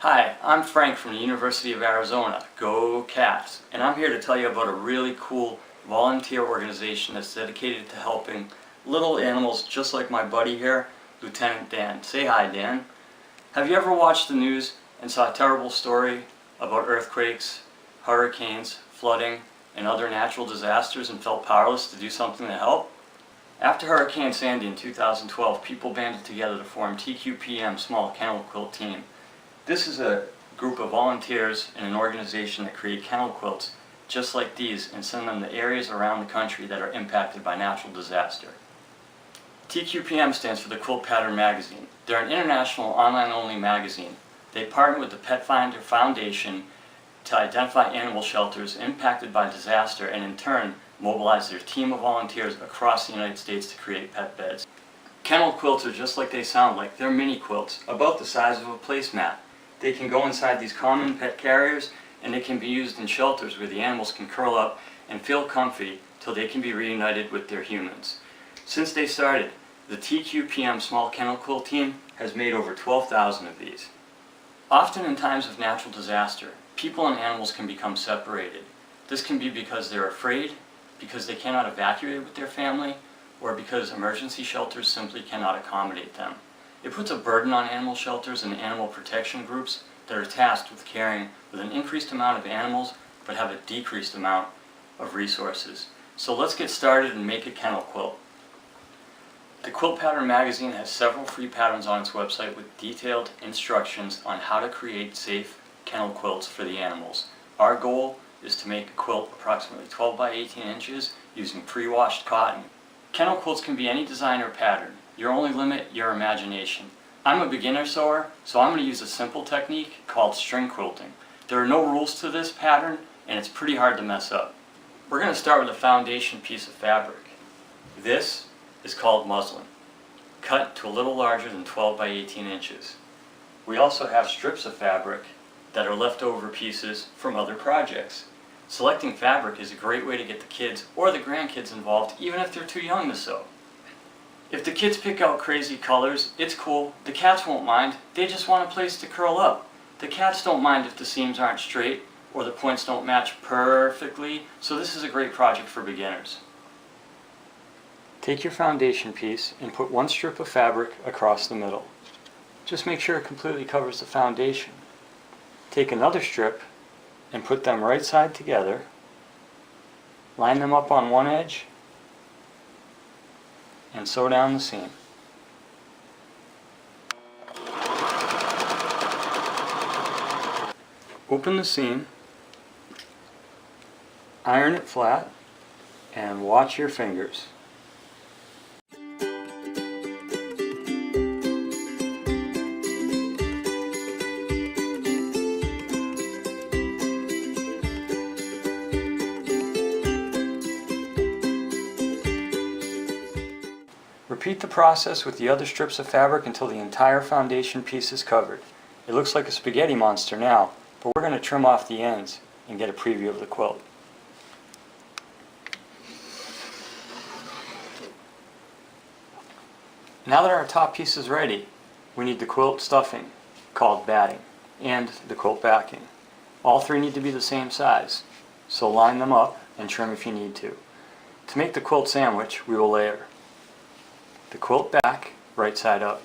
Hi, I'm Frank from the University of Arizona, Go Cats, and I'm here to tell you about a really cool volunteer organization that's dedicated to helping little animals just like my buddy here, Lieutenant Dan. Say hi, Dan. Have you ever watched the news and saw a terrible story about earthquakes, hurricanes, flooding, and other natural disasters and felt powerless to do something to help? After Hurricane Sandy in 2012, people banded together to form TQPM Small Kennel Quilt Team. This is a group of volunteers in an organization that create kennel quilts just like these and send them to areas around the country that are impacted by natural disaster. TQPM stands for the Quilt Pattern Magazine. They're an international online-only magazine. They partner with the Pet Finder Foundation to identify animal shelters impacted by disaster and in turn mobilize their team of volunteers across the United States to create pet beds. Kennel quilts are just like they sound like. They're mini quilts, about the size of a placemat. They can go inside these common pet carriers and they can be used in shelters where the animals can curl up and feel comfy till they can be reunited with their humans. Since they started, the TQPM Small Kennel Quilt team has made over 12,000 of these. Often in times of natural disaster, people and animals can become separated. This can be because they're afraid, because they cannot evacuate with their family, or because emergency shelters simply cannot accommodate them. It puts a burden on animal shelters and animal protection groups that are tasked with caring with an increased amount of animals but have a decreased amount of resources. So let's get started and make a kennel quilt. The Quilt Pattern Magazine has several free patterns on its website with detailed instructions on how to create safe kennel quilts for the animals. Our goal is to make a quilt approximately 12 by 18 inches using pre-washed cotton. Kennel quilts can be any design or pattern. Your only limit, your imagination. I'm a beginner sewer, so I'm going to use a simple technique called string quilting. There are no rules to this pattern, and it's pretty hard to mess up. We're going to start with a foundation piece of fabric. This is called muslin, cut to a little larger than 12 by 18 inches. We also have strips of fabric that are leftover pieces from other projects. Selecting fabric is a great way to get the kids or the grandkids involved, even if they're too young to sew. If the kids pick out crazy colors, it's cool. The cats won't mind. They just want a place to curl up. The cats don't mind if the seams aren't straight or the points don't match perfectly, so this is a great project for beginners. Take your foundation piece and put one strip of fabric across the middle. Just make sure it completely covers the foundation. Take another strip and put them right side together. Line them up on one edge and sew down the seam. Open the seam, iron it flat, and watch your fingers. Repeat the process with the other strips of fabric until the entire foundation piece is covered. It looks like a spaghetti monster now, but we're going to trim off the ends and get a preview of the quilt. Now that our top piece is ready, we need the quilt stuffing, called batting, and the quilt backing. All three need to be the same size, so line them up and trim if you need to. To make the quilt sandwich, we will layer the quilt back, right side up,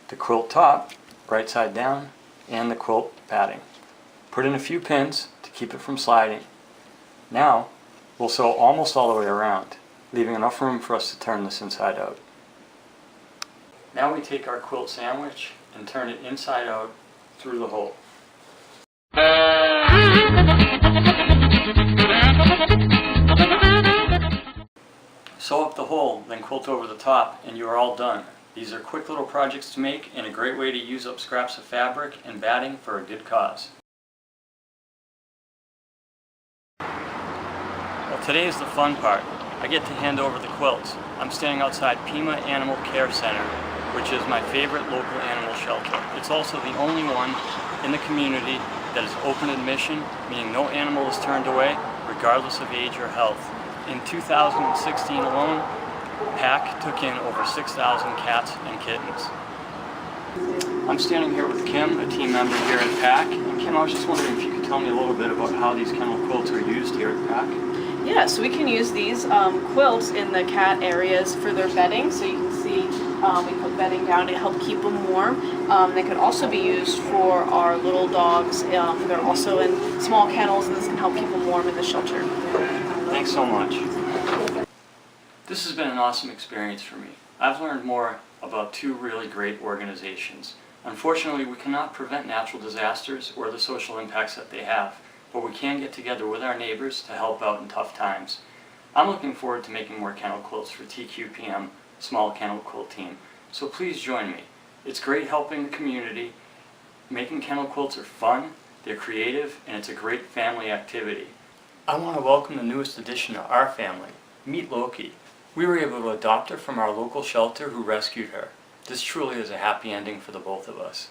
the quilt top, right side down, and the quilt padding. Put in a few pins to keep it from sliding. Now, we'll sew almost all the way around, leaving enough room for us to turn this inside out. Now we take our quilt sandwich and turn it inside out through the hole. Sew up the hole, then quilt over the top, and you are all done. These are quick little projects to make and a great way to use up scraps of fabric and batting for a good cause. Well, today is the fun part. I get to hand over the quilts. I'm standing outside Pima Animal Care Center, which is my favorite local animal shelter. It's also the only one in the community that is open admission, meaning no animal is turned away, regardless of age or health. In 2016 alone, PACC took in over 6,000 cats and kittens. I'm standing here with Kim, a team member here at PACC. And Kim, I was just wondering if you could tell me a little bit about how these kennel quilts are used here at PACC. Yeah, so we can use these quilts in the cat areas for their bedding. So you can see we put bedding down to help keep them warm. They could also be used for our little dogs. They're also in small kennels, and this can help keep them warm in the shelter. Thanks so much. This has been an awesome experience for me. I've learned more about two really great organizations. Unfortunately, we cannot prevent natural disasters or the social impacts that they have, but we can get together with our neighbors to help out in tough times. I'm looking forward to making more kennel quilts for TQPM, Small Kennel Quilt Team, so please join me. It's great helping the community. Making kennel quilts are fun, they're creative, and it's a great family activity. I want to welcome the newest addition to our family. Meet Loki. We were able to adopt her from our local shelter who rescued her. This truly is a happy ending for the both of us.